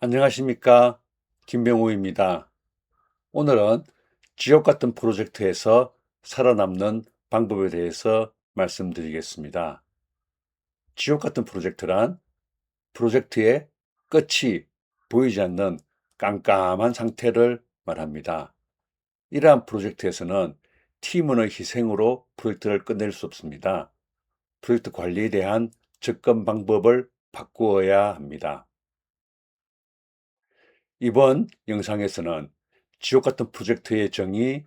안녕하십니까. 김병우입니다. 오늘은 지옥 같은 프로젝트에서 살아남는 방법에 대해서 말씀드리겠습니다. 지옥 같은 프로젝트란 프로젝트의 끝이 보이지 않는 깜깜한 상태를 말합니다. 이러한 프로젝트에서는 팀원의 희생으로 프로젝트를 끝낼 수 없습니다. 프로젝트 관리에 대한 접근 방법을 바꾸어야 합니다. 이번 영상에서는 지옥 같은 프로젝트의 정의,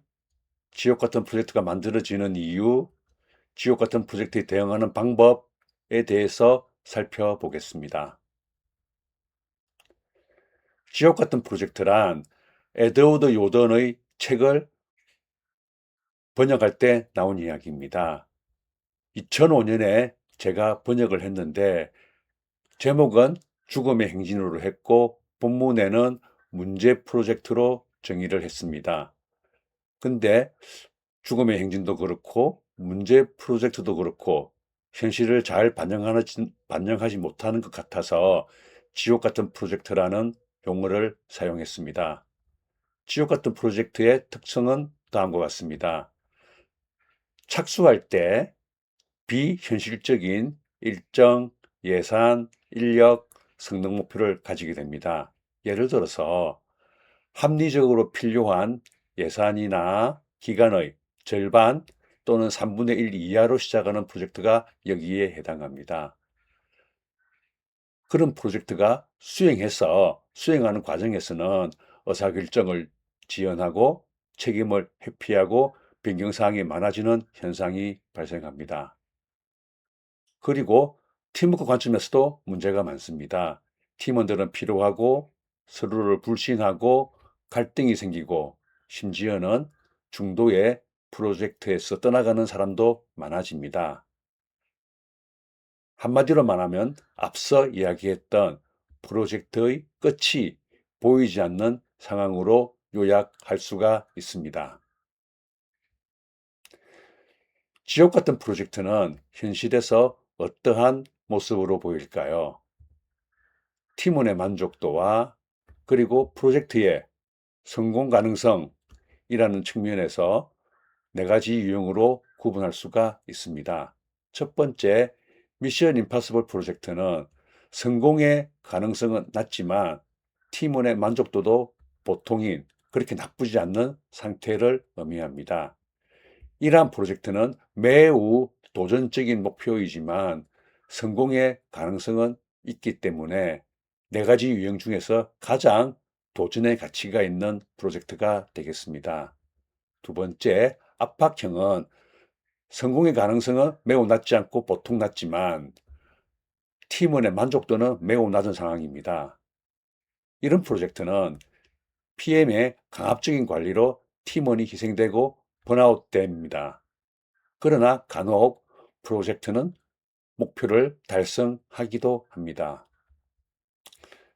지옥 같은 프로젝트가 만들어지는 이유, 지옥 같은 프로젝트에 대응하는 방법에 대해서 살펴보겠습니다. 지옥 같은 프로젝트란 에드워드 요던의 책을 번역할 때 나온 이야기입니다. 2005년에 제가 번역을 했는데 제목은 죽음의 행진으로 했고 본문에는 문제 프로젝트로 정의를 했습니다. 근데 죽음의 행진도 그렇고 문제 프로젝트도 그렇고 현실을 잘 반영하지 못하는 것 같아서 지옥 같은 프로젝트라는 용어를 사용했습니다. 지옥 같은 프로젝트의 특성은 다음과 같습니다. 착수할 때 비현실적인 일정, 예산, 인력, 성능 목표를 가지게 됩니다. 예를 들어서 합리적으로 필요한 예산이나 기간의 절반 또는 3분의 1 이하로 시작하는 프로젝트가 여기에 해당합니다. 그런 프로젝트가 수행하는 과정에서는 의사결정을 지연하고 책임을 회피하고 변경사항이 많아지는 현상이 발생합니다. 그리고 팀워크 관점에서도 문제가 많습니다. 팀원들은 피로하고 서로를 불신하고 갈등이 생기고 심지어는 중도의 프로젝트에서 떠나가는 사람도 많아집니다. 한마디로 말하면 앞서 이야기했던 프로젝트의 끝이 보이지 않는 상황으로 요약할 수가 있습니다. 지옥 같은 프로젝트는 현실에서 어떠한 모습으로 보일까요? 팀원의 만족도와 그리고 프로젝트의 성공 가능성이라는 측면에서 네 가지 유형으로 구분할 수가 있습니다. 첫 번째, 미션 임파서블 프로젝트는 성공의 가능성은 낮지만 팀원의 만족도도 보통인 그렇게 나쁘지 않는 상태를 의미합니다. 이러한 프로젝트는 매우 도전적인 목표이지만 성공의 가능성은 있기 때문에 네 가지 유형 중에서 가장 도전의 가치가 있는 프로젝트가 되겠습니다. 두 번째, 압박형은 성공의 가능성은 매우 낮지 않고 보통 낮지만 팀원의 만족도는 매우 낮은 상황입니다. 이런 프로젝트는 PM의 강압적인 관리로 팀원이 희생되고 번아웃됩니다. 그러나 간혹 프로젝트는 목표를 달성하기도 합니다.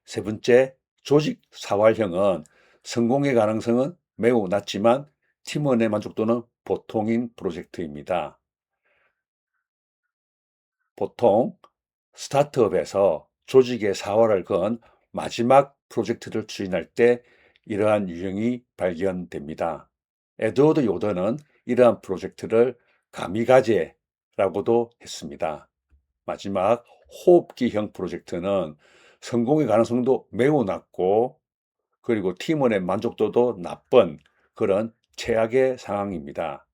세 번째, 조직 사활형은 성공의 가능성은 매우 낮지만 팀원의 만족도는 보통인 프로젝트입니다. 보통 스타트업에서 조직의 사활을 건 마지막 프로젝트를 추진할 때 이러한 유형이 발견됩니다. 에드워드 요더는 이러한 프로젝트를 가미가제라고도 했습니다. 마지막 호흡기형 프로젝트는 성공의 가능성도 매우 낮고 그리고 팀원의 만족도도 나쁜 그런 최악의 상황입니다.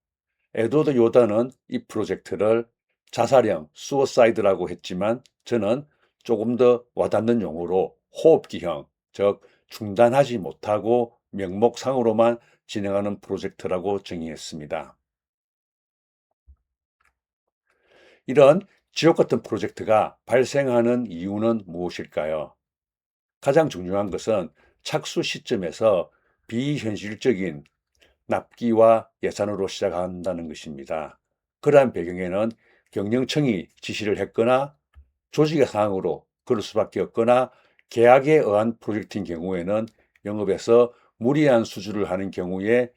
에드워드 요다는 이 프로젝트를 자살형, 수어사이드라고 했지만 저는 조금 더 와닿는 용어로 호흡기형, 즉 중단하지 못하고 명목상으로만 진행하는 프로젝트라고 정의했습니다. 이런 지옥 같은 프로젝트가 발생하는 이유는 무엇일까요? 가장 중요한 것은 착수 시점에서 비현실적인 납기와 예산으로 시작한다는 것입니다. 그러한 배경에는 경영청이 지시를 했거나 조직의 사항으로 그럴 수밖에 없거나 계약에 의한 프로젝트인 경우에는 영업에서 무리한 수주를 하는 경우에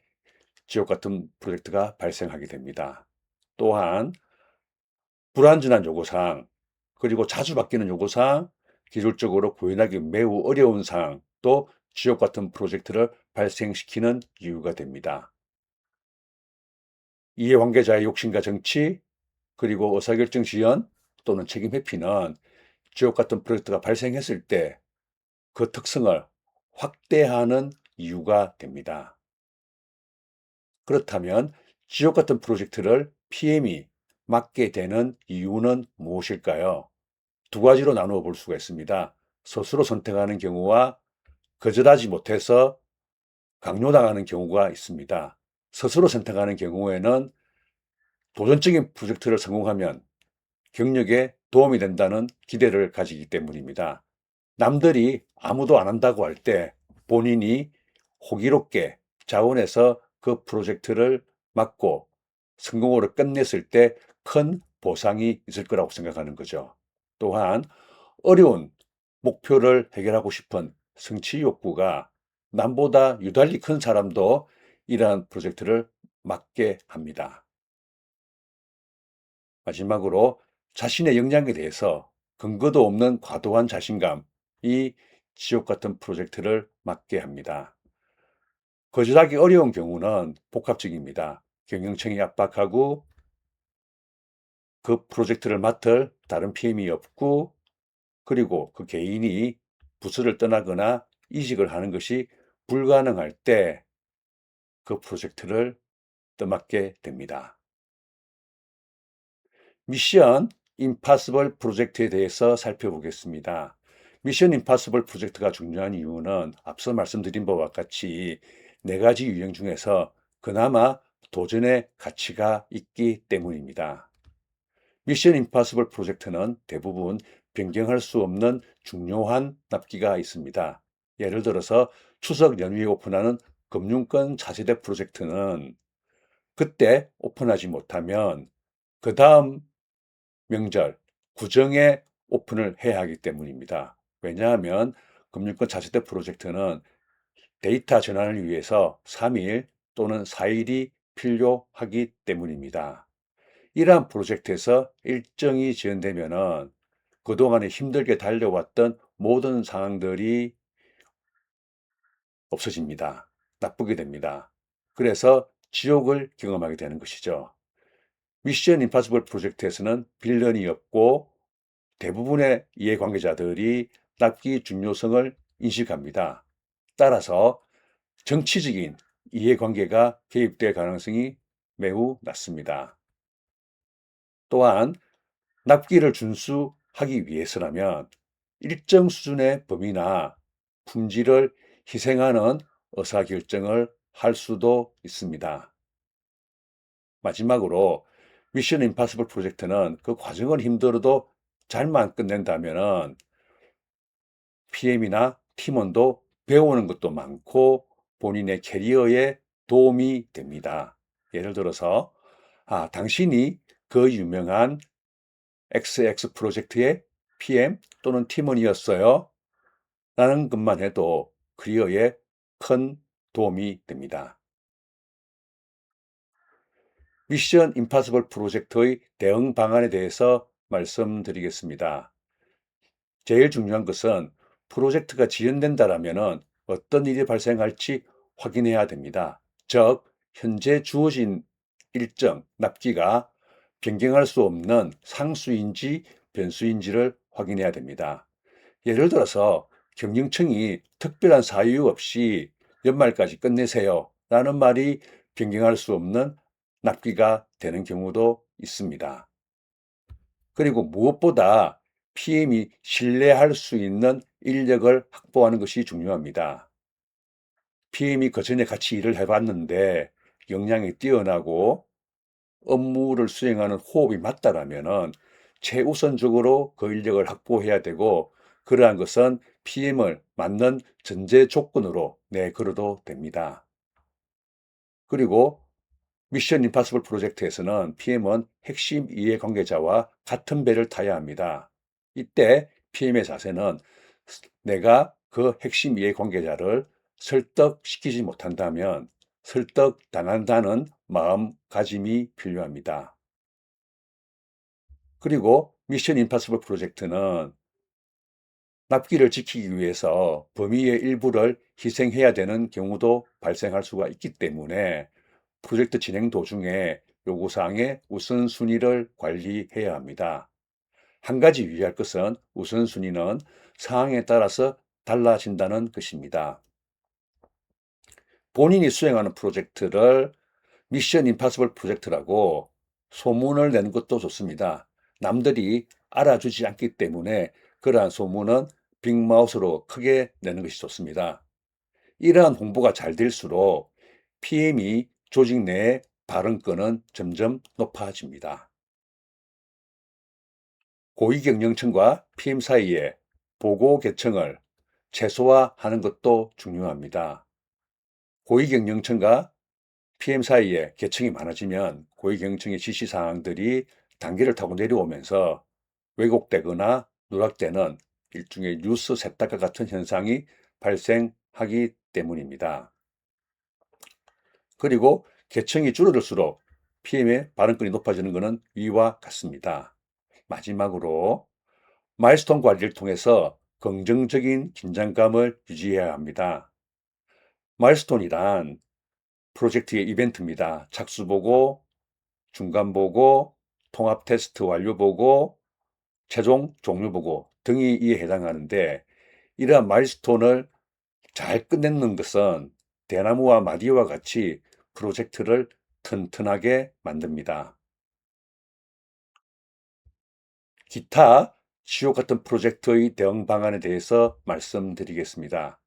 지옥 같은 프로젝트가 발생하게 됩니다. 또한 불완전한 요구사항, 그리고 자주 바뀌는 요구사항, 기술적으로 구현하기 매우 어려운 상황도 지옥 같은 프로젝트를 발생시키는 이유가 됩니다. 이해관계자의 욕심과 정치, 그리고 의사결정 지연 또는 책임 회피는 지옥 같은 프로젝트가 발생했을 때 그 특성을 확대하는 이유가 됩니다. 그렇다면 지옥 같은 프로젝트를 PM이 맡게 되는 이유는 무엇일까요? 두 가지로 나누어 볼 수가 있습니다. 스스로 선택하는 경우와 거절하지 못해서 강요당하는 경우가 있습니다. 스스로 선택하는 경우에는 도전적인 프로젝트를 성공하면 경력에 도움이 된다는 기대를 가지기 때문입니다. 남들이 아무도 안 한다고 할 때 본인이 호기롭게 자원해서 그 프로젝트를 맡고 성공으로 끝냈을 때 큰 보상이 있을 거라고 생각하는 거죠. 또한 어려운 목표를 해결하고 싶은 성취 욕구가 남보다 유달리 큰 사람도 이러한 프로젝트를 맡게 합니다. 마지막으로 자신의 역량에 대해서 근거도 없는 과도한 자신감이 지옥 같은 프로젝트를 맡게 합니다. 거절하기 어려운 경우는 복합적입니다. 경영청이 압박하고 그 프로젝트를 맡을 다른 PM이 없고 그리고 그 개인이 부서를 떠나거나 이직을 하는 것이 불가능할 때 그 프로젝트를 떠맡게 됩니다. 미션 임파서블 프로젝트에 대해서 살펴보겠습니다. 미션 임파서블 프로젝트가 중요한 이유는 앞서 말씀드린 바와 같이 네 가지 유형 중에서 그나마 도전의 가치가 있기 때문입니다. 미션 임파서블 프로젝트는 대부분 변경할 수 없는 중요한 납기가 있습니다. 예를 들어서 추석 연휴에 오픈하는 금융권 차세대 프로젝트는 그때 오픈하지 못하면 그 다음 명절, 구정에 오픈을 해야 하기 때문입니다. 왜냐하면 금융권 차세대 프로젝트는 데이터 전환을 위해서 3일 또는 4일이 필요하기 때문입니다. 이러한 프로젝트에서 일정이 지연되면 그동안에 힘들게 달려왔던 모든 상황들이 없어집니다. 나쁘게 됩니다. 그래서 지옥을 경험하게 되는 것이죠. 미션 임파서블 프로젝트에서는 빌런이 없고 대부분의 이해관계자들이 납기 중요성을 인식합니다. 따라서 정치적인 이해관계가 개입될 가능성이 매우 낮습니다. 또한 납기를 준수하기 위해서라면 일정 수준의 범위나 품질을 희생하는 의사결정을 할 수도 있습니다. 마지막으로 미션 임파서블 프로젝트는 그 과정은 힘들어도 잘만 끝낸다면 PM이나 팀원도 배우는 것도 많고 본인의 캐리어에 도움이 됩니다. 예를 들어서 당신이 그 유명한 XX 프로젝트의 PM 또는 팀원이었어요. 라는 것만 해도 커리어에 큰 도움이 됩니다. 미션 임파서블 프로젝트의 대응 방안에 대해서 말씀드리겠습니다. 제일 중요한 것은 프로젝트가 지연된다면 어떤 일이 발생할지 확인해야 됩니다. 즉, 현재 주어진 일정, 납기가 변경할 수 없는 상수인지 변수인지를 확인해야 됩니다. 예를 들어서 경영청이 특별한 사유 없이 연말까지 끝내세요 라는 말이 변경할 수 없는 납기가 되는 경우도 있습니다. 그리고 무엇보다 PM이 신뢰할 수 있는 인력을 확보하는 것이 중요합니다. PM이 그전에 같이 일을 해봤는데 역량이 뛰어나고 업무를 수행하는 호흡이 맞다라면 최우선적으로 그 인력을 확보해야 되고 그러한 것은 PM을 맡는 전제 조건으로 내걸어도 됩니다. 그리고 미션 임파서블 프로젝트에서는 PM은 핵심 이해관계자와 같은 배를 타야 합니다. 이때 PM의 자세는 내가 그 핵심 이해관계자를 설득시키지 못한다면 설득당한다는 마음가짐이 필요합니다. 그리고 미션 임파서블 프로젝트는 납기를 지키기 위해서 범위의 일부를 희생해야 되는 경우도 발생할 수가 있기 때문에 프로젝트 진행 도중에 요구사항의 우선순위를 관리해야 합니다. 한 가지 유의할 것은 우선순위는 상황에 따라서 달라진다는 것입니다. 본인이 수행하는 프로젝트를 미션 임파서블 프로젝트라고 소문을 내는 것도 좋습니다. 남들이 알아주지 않기 때문에 그러한 소문은 빅마우스로 크게 내는 것이 좋습니다. 이러한 홍보가 잘 될수록 PM이 조직 내의 발언권은 점점 높아집니다. 고위경영층과 PM 사이에 보고 계층을 최소화하는 것도 중요합니다. 고위경영층과 PM 사이에 계층이 많아지면 고위경영층의 지시사항들이 단계를 타고 내려오면서 왜곡되거나 누락되는 일종의 뉴스 세탁과 같은 현상이 발생하기 때문입니다. 그리고 계층이 줄어들수록 PM의 발언권이 높아지는 것은 위와 같습니다. 마지막으로 마일스톤 관리를 통해서 긍정적인 긴장감을 유지해야 합니다. 마일스톤이란 프로젝트의 이벤트입니다. 착수 보고, 중간 보고, 통합 테스트 완료 보고, 최종 종료 보고 등이 이에 해당하는데 이러한 마일스톤을 잘 끝내는 것은 대나무와 마디와 같이 프로젝트를 튼튼하게 만듭니다. 기타 지옥 같은 프로젝트의 대응 방안에 대해서 말씀드리겠습니다.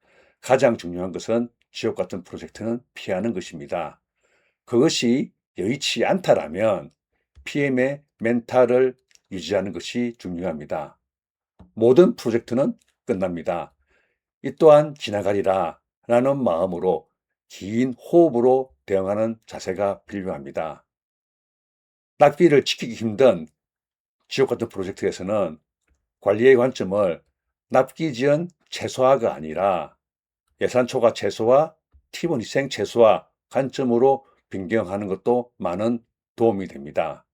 가장 중요한 것은 지옥 같은 프로젝트는 피하는 것입니다. 그것이 여의치 않다라면 PM의 멘탈을 유지하는 것이 중요합니다. 모든 프로젝트는 끝납니다. 이 또한 지나가리라 라는 마음으로 긴 호흡으로 대응하는 자세가 필요합니다. 납기를 지키기 힘든 지옥 같은 프로젝트에서는 관리의 관점을 납기 지연 최소화가 아니라 예산 초과 최소화, 팀원 희생 최소화 관점으로 변경하는 것도 많은 도움이 됩니다.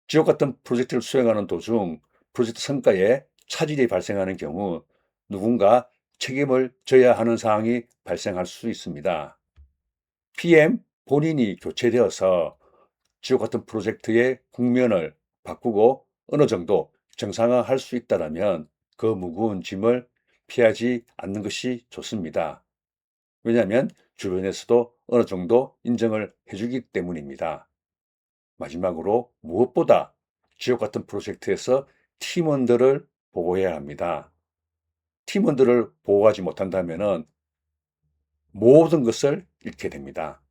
지옥 같은 프로젝트를 수행하는 도중 프로젝트 성과에 차질이 발생하는 경우 누군가 책임을 져야 하는 상황이 발생할 수 있습니다. PM 본인이 교체되어서 지옥 같은 프로젝트의 국면을 바꾸고 어느 정도 정상화할 수 있다면 그 무거운 짐을 피하지 않는 것이 좋습니다. 왜냐하면 주변에서도 어느 정도 인정을 해주기 때문입니다. 마지막으로 무엇보다 지옥 같은 프로젝트에서 팀원들을 보호해야 합니다. 팀원들을 보호하지 못한다면 모든 것을 잃게 됩니다.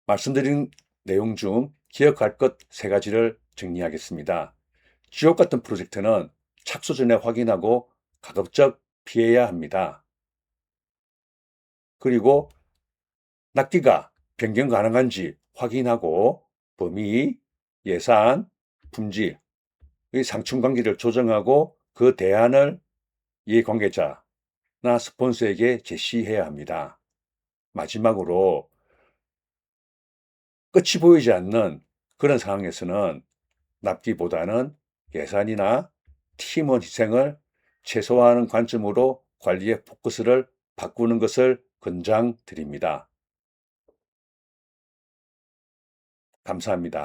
말씀드린 내용 중 기억할 것 3가지를 정리하겠습니다. 지옥 같은 프로젝트는 착수 전에 확인하고 가급적 피해야 합니다. 그리고 납기가 변경 가능한지 확인하고 범위, 예산, 품질의 상충관계를 조정하고 그 대안을 이해관계자나 스폰서에게 제시해야 합니다. 마지막으로 끝이 보이지 않는 그런 상황에서는 납기보다는 예산이나 팀원 희생을 최소화하는 관점으로 관리의 포커스를 바꾸는 것을 권장드립니다. 감사합니다.